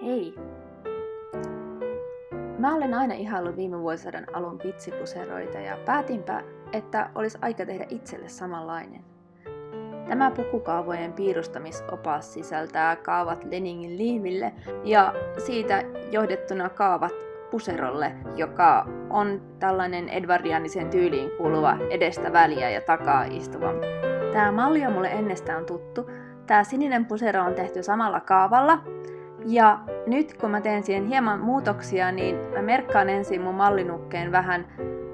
Hei! Mä olen aina ihaillut viime vuosisadan alun pitsipuseroita ja päätinpä, että olisi aika tehdä itselle samanlainen. Tämä pukukaavojen piirustamisopas sisältää kaavat Leningin liiville ja siitä johdettuna kaavat puserolle, joka on tällainen edvardianiseen tyyliin kuuluva edestä väliä ja takaa istuva. Tämä malli on mulle ennestään tuttu. Tämä sininen pusero on tehty samalla kaavalla. Ja nyt kun mä teen siihen hieman muutoksia, niin mä merkkaan ensin mun mallinukkeen vähän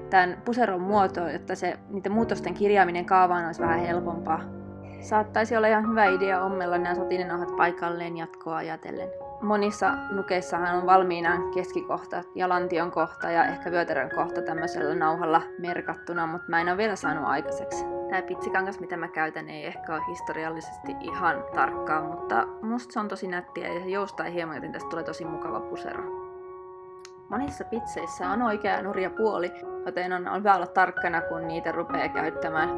tämän puseron muotoon, jotta niiden muutosten kirjaaminen kaavaan olisi vähän helpompaa. Saattaisi olla ihan hyvä idea ommella nämä satinenauhat paikalleen jatkoa ajatellen. Monissa nukeissahan on valmiina keskikohta ja lantion kohta ja ehkä vyötärön kohta tämmöisellä nauhalla merkattuna, mutta mä en ole vielä saanut aikaiseksi. Tämä pitsikangas, mitä mä käytän, ei ehkä ole historiallisesti ihan tarkkaa, mutta musta se on tosi nättiä ja se joustaa hieman, joten tästä tulee tosi mukava pusero. Monissa pitseissä on oikea ja nurja puoli, joten on hyvä olla tarkkana, kun niitä rupeaa käyttämään.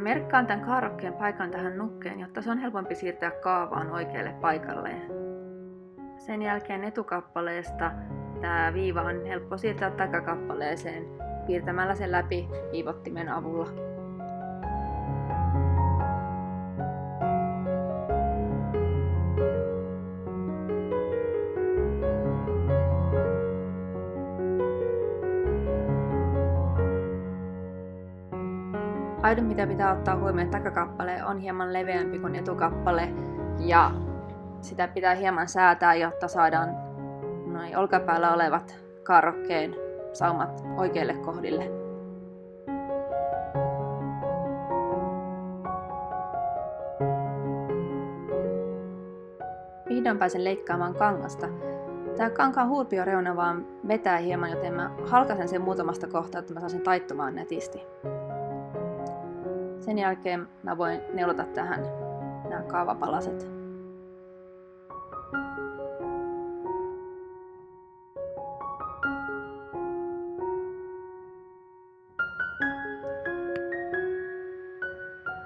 Merkkaan tämän kaarakkeen paikan tähän nukkeen, jotta se on helpompi siirtää kaavaan oikealle paikalleen. Sen jälkeen etukappaleesta tämä viiva on helppo siirtää takakappaleeseen piirtämällä sen läpi viivottimen avulla. Aidon, mitä pitää ottaa huomioon, että takakappale on hieman leveämpi kuin etukappale ja sitä pitää hieman säätää, jotta saadaan noin olkapäällä olevat kaarakkeen saumat oikeille kohdille. Vihdoin pääsen leikkaamaan kangasta. Tämä kankaan huurpioreuna vaan vetää hieman, joten mä halkasen sen muutamasta kohtaa, että mä saan sen taittumaan nätisti. Sen jälkeen mä voin neulata tähän nämä kaavapalaset.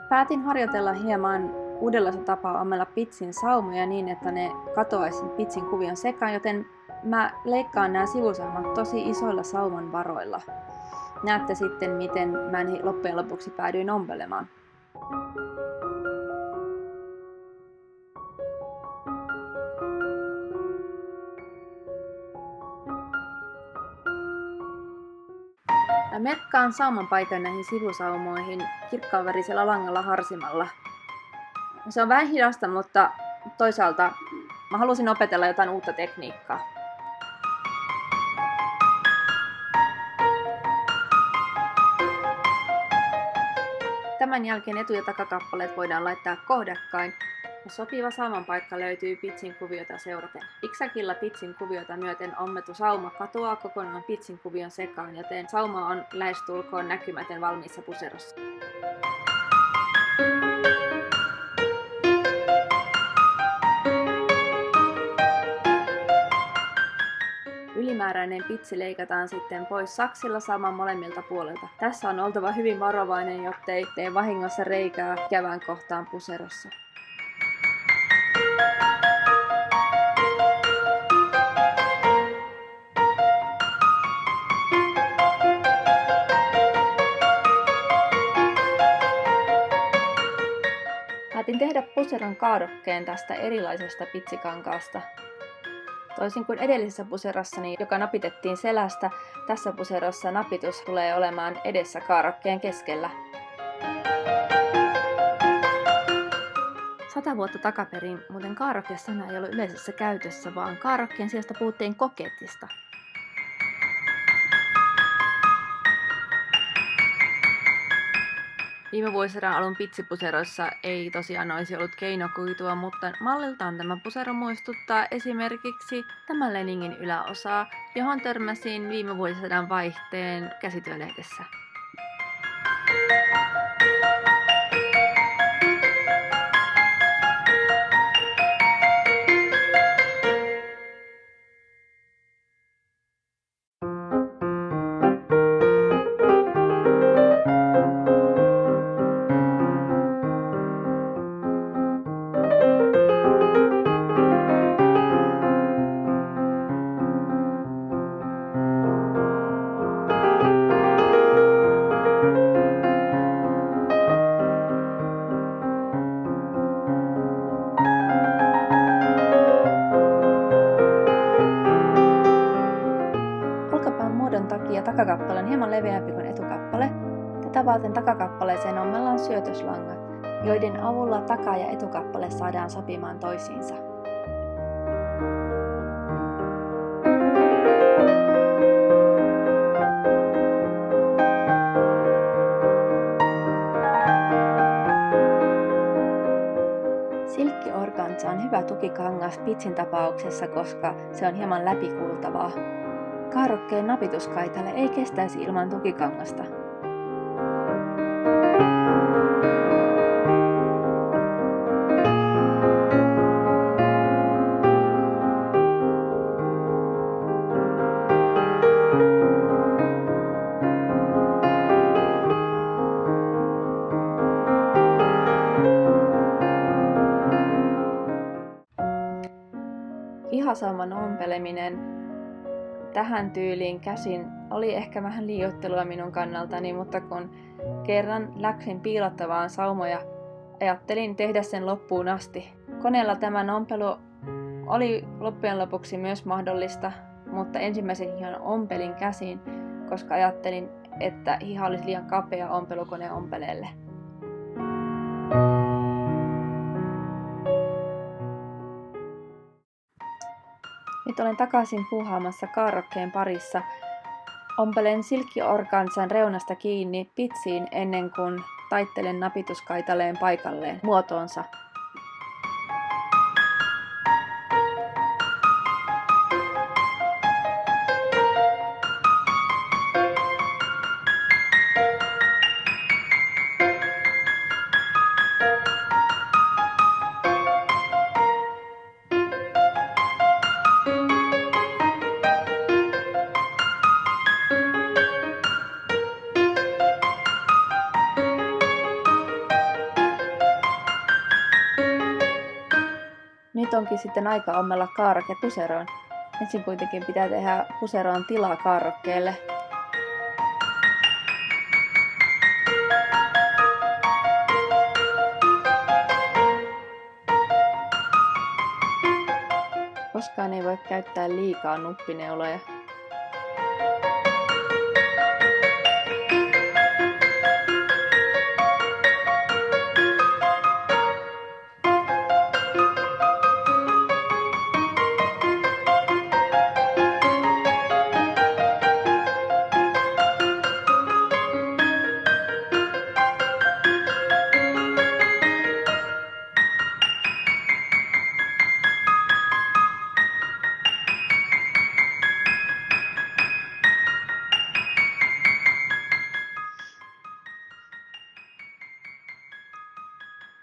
Päätin harjoitella hieman uudenlaista tapaa ommella pitsin saumoja niin, että ne katoaisi pitsin kuvion sekaan, joten mä leikkaan nämä sivusaumat tosi isoilla sauman varoilla. Näette sitten, miten mä loppujen lopuksi päädyin ompelemaan. Mä merkkaan sauman paikan näihin sivusaumoihin kirkkaanvärisellä langalla harsimalla. Se on vähän hidasta, mutta toisaalta mä halusin opetella jotain uutta tekniikkaa. Tämän jälkeen etu- ja takakappaleet voidaan laittaa kohdakkain ja sopiva saumanpaikka löytyy pitsin kuviota seuraten. Piksakilla pitsin kuviota myöten ommettu sauma katoaa kokonaan pitsin kuvion sekaan, joten sauma on lähestulkoon näkymätön valmiissa puserossa. Ylimääräinen pitsi leikataan sitten pois saksilla sauman molemmilta puolilta. Tässä on oltava hyvin varovainen, jottei tee vahingossa reikää kävän kohtaan puserossa. Päätin tehdä puseron kaadokkeen tästä erilaisesta pitsikankaasta. Toisin kuin edellisessä puserossani, joka napitettiin selästä, tässä puserossa napitus tulee olemaan edessä kaarakkeen keskellä. 100 vuotta takaperin muuten kaarakke-sana ei ollut yleisessä käytössä, vaan kaarakkeen sijasta puhuttiin kokettista. Viime vuosisadan alun pitsipuseroissa ei tosiaan olisi ollut keinokuitua, mutta malliltaan tämä pusero muistuttaa esimerkiksi tämän Leningin yläosaa, johon törmäsin viime vuosisadan vaihteen käsityölehdessä. Olkapään muodon takia takakappale on hieman leveämpi kuin etukappale. Tätä varten takakappaleeseen ommellaan syötöslangat, joiden avulla taka- ja etukappale saadaan sopimaan toisiinsa. Silkkiorganza on hyvä tukikangas pitsin tapauksessa, koska se on hieman läpikuultavaa. Kaarrokkeen napituskaitalle ei kestäisi ilman tukikangasta. Hihasauman ompeleminen tähän tyyliin käsin oli ehkä vähän liioittelua minun kannaltani, mutta kun kerran läksin piilottavaan saumoja, ajattelin tehdä sen loppuun asti. Koneella tämän ompelu oli loppujen lopuksi myös mahdollista, mutta ensimmäisen hihan ompelin käsin, koska ajattelin, että hiha olisi liian kapea ompelukone ompeleelle. Nyt olen takaisin puuhaamassa kaarrokkeen parissa. Ompelen silkkiorganzan reunasta kiinni pitsiin ennen kuin taittelen napituskaitaleen paikalleen muotoonsa. Nyt onkin sitten aika ommella kaarroke puseroon. Ensin kuitenkin pitää tehdä puseroon tilaa kaarrokkeelle. Koskaan ei voi käyttää liikaa nuppineuloja.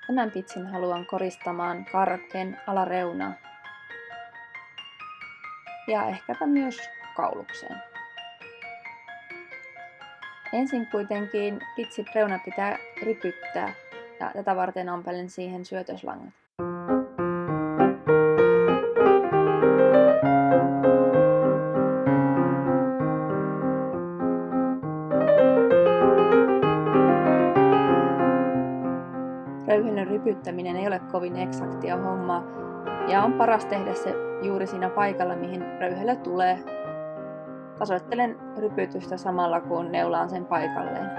Tämän pitsin haluan koristamaan kaarrokkeen alareunaa ja ehkäpä myös kaulukseen. Ensin kuitenkin pitsin reuna pitää rypyttää ja tätä varten ompelen siihen syötöslangat. Röyhelön rypyttäminen ei ole kovin eksaktia hommaa ja on paras tehdä se juuri siinä paikalla, mihin röyhelö tulee. Tasoittelen rypytystä samalla kun neulaan sen paikalleen.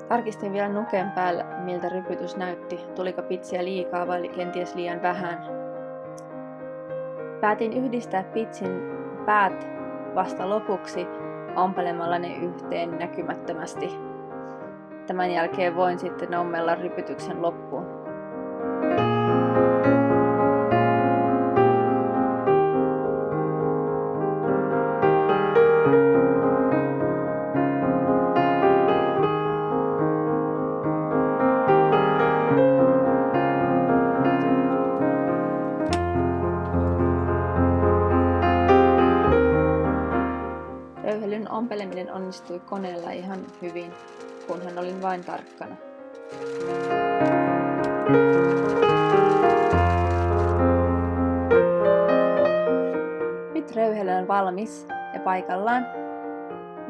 Tarkistin vielä nuken päällä, miltä rypytys näytti. Tuliko pitsiä liikaa vai kenties liian vähän. Päätin yhdistää pitsin päät vasta lopuksi ompelemalla ne yhteen näkymättömästi. Tämän jälkeen voin sitten ommella rypytyksen loppuun. Röyhelyn ompeleminen onnistui koneella ihan hyvin, kunhan olin vain tarkkana. Nyt röyhelö on valmis ja paikallaan.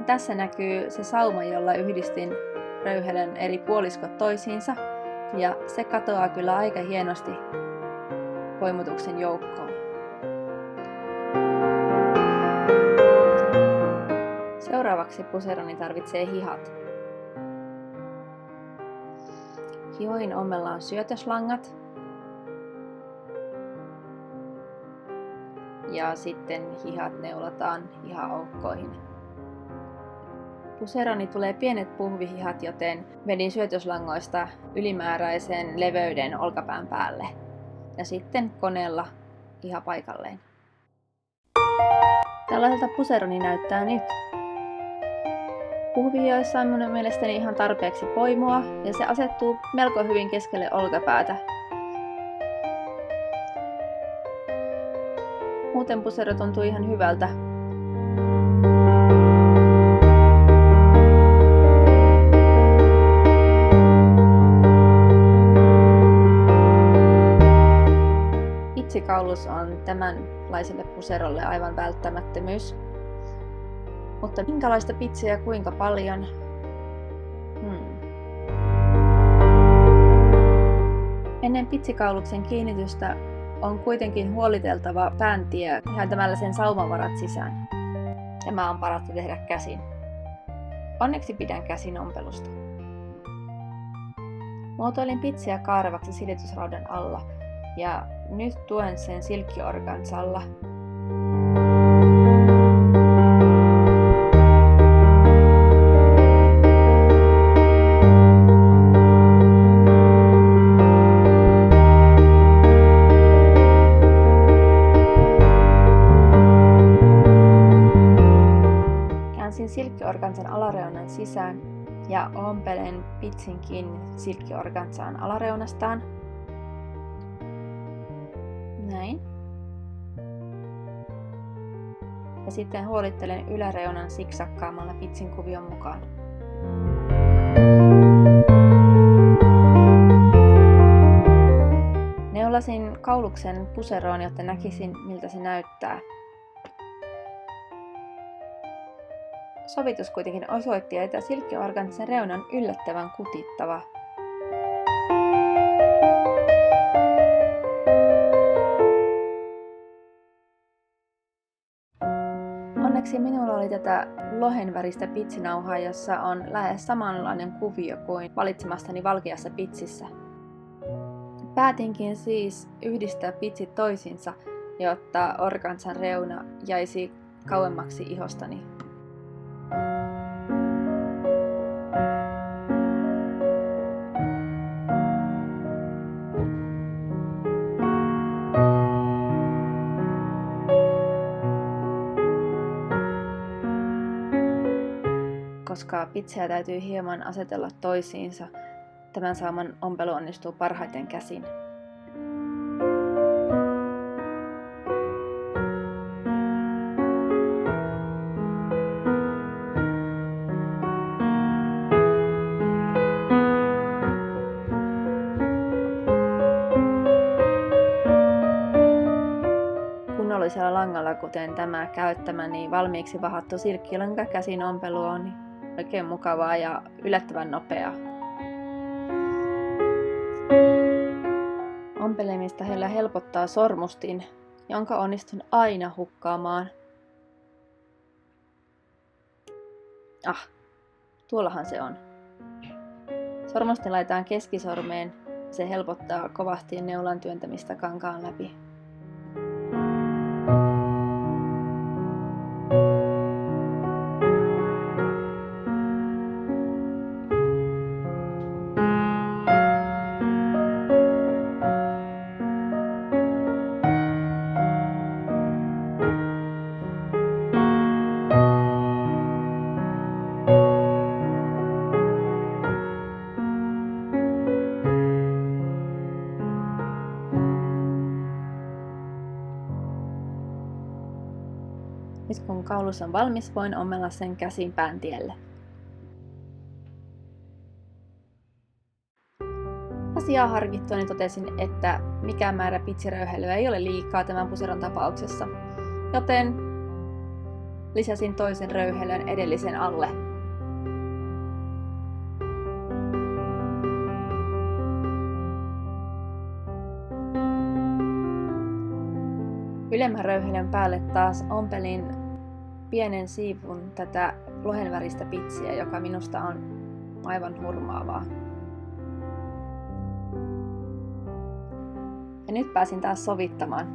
Tässä näkyy se sauma, jolla yhdistin röyhelön eri puoliskot toisiinsa, ja se katoaa kyllä aika hienosti voimutuksen joukkoon. Seuraavaksi puseroni tarvitsee hihat. Hihoihin ommellaan syötöslangat. Ja sitten hihat neulotaan hiha-aukkoihin. Puseroni tulee pienet puhvihihat, joten vedin syötöslangoista ylimääräisen leveyden olkapään päälle. Ja sitten koneella hiha paikalleen. Tällaiselta puseroni näyttää nyt. Puhvihioissa on minun mielestäni ihan tarpeeksi poimua ja se asettuu melko hyvin keskelle olkapäätä. Muuten pusero tuntuu ihan hyvältä. Pitsikaulus on tämänlaiselle puserolle aivan välttämättömyys. Mutta minkälaista pitsiä ja kuinka paljon? Ennen pitsikauluksen kiinnitystä on kuitenkin huoliteltava pääntie kääntämällä sen saumavarat sisään. Tämä on parasta tehdä käsin. Onneksi pidän käsin ompelusta. Muotoilin pitsiä kaaravaksi silitysraudan alla ja nyt tuen sen silkkiorgansalla. Silkkiorgansan alareunan sisään ja ompelen pitsin kiinni silkkiorgansaan alareunastaan. Näin. Ja sitten huolittelen yläreunan siksakkaamalla pitsin kuvion mukaan. Neulasin kauluksen puseroon, jotta näkisin miltä se näyttää. Sovitus kuitenkin osoitti, että silkkiorgansan reuna on yllättävän kutittava. Onneksi minulla oli tätä lohenväristä pitsinauhaa, jossa on lähes samanlainen kuvio kuin valitsemastani valkeassa pitsissä. Päätinkin siis yhdistää pitsit toisiinsa, jotta organsan reuna jäisi kauemmaksi ihostani. Koska pitsejä täytyy hieman asetella toisiinsa, tämän saaman ompelu onnistuu parhaiten käsin. Kunnollisella langalla, kuten tämä käyttämäni valmiiksi vahattu silkkilanka käsin ompelu on oikein mukavaa ja yllättävän nopeaa. Ompelemista heillä helpottaa sormustin, jonka onnistun aina hukkaamaan. Tuollahan se on. Sormustin laitetaan keskisormeen, se helpottaa kovasti neulan työntämistä kankaan läpi. Nyt kun kaulus on valmis, voin ommella sen käsin pään tielle. Asiaa harkittuani totesin, että mikään määrä pitsiröyheilyä ei ole liikaa tämän puseron tapauksessa, joten lisäsin toisen röyhelön edellisen alle. Ylemmän röyhelön päälle taas ompelin pienen siivun tätä lohenväristä pitsiä, joka minusta on aivan hurmaavaa. Ja nyt pääsin taas sovittamaan.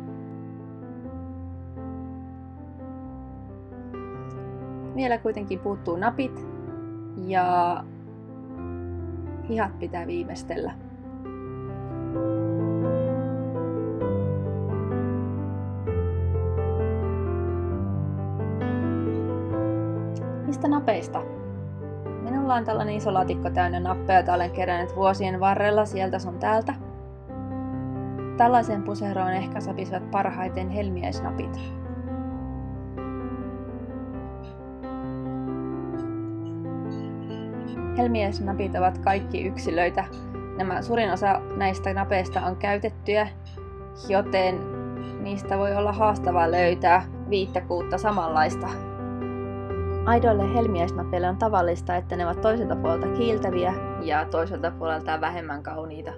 Vielä kuitenkin puuttuu napit ja hihat pitää viimeistellä. Mistä napeista? Minulla on tällainen iso laatikko täynnä nappeja, joita olen kerännyt vuosien varrella sieltä sun täältä. Tällaiseen puseroon ehkä sopisivat parhaiten helmiäisnapit. Helmiäisnapit ovat kaikki yksilöitä. Suurin osa näistä napeista on käytettyjä, joten niistä voi olla haastavaa löytää 5-6 samanlaista. Aidoille helmiäisnapeille on tavallista, että ne ovat toiselta puolelta kiiltäviä ja toiselta puolelta vähemmän kauniita.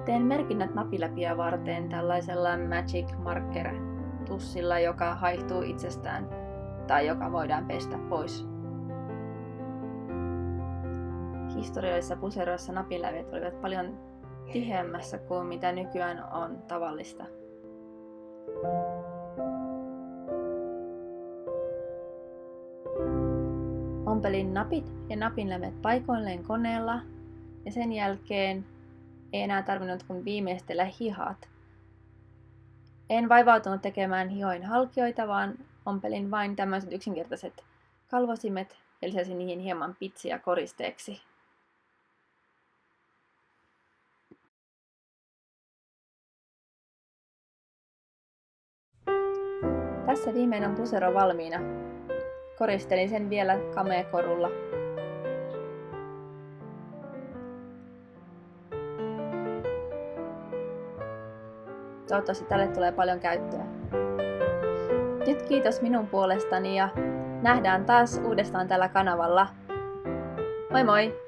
Teen merkinnät napiläpiä varten tällaisella Magic Marker tussilla, joka haihtuu itsestään tai joka voidaan pestä pois. Historiallisissa puseroissa napilävet olivat paljon tiheämmässä kuin mitä nykyään on tavallista. Ompelin napit ja napinlävet paikoilleen koneella ja sen jälkeen ei enää tarvinnut kuin viimeistellä hihat. En vaivautunut tekemään hihoin halkioita, vaan ompelin vain tämmöiset yksinkertaiset kalvosimet ja lisäsin niihin hieman pitsiä koristeeksi. Tässä viimein on pusero valmiina. Koristelin sen vielä kameekorulla. Toivottavasti tälle tulee paljon käyttöä. Nyt kiitos minun puolestani ja nähdään taas uudestaan tällä kanavalla. Moi moi!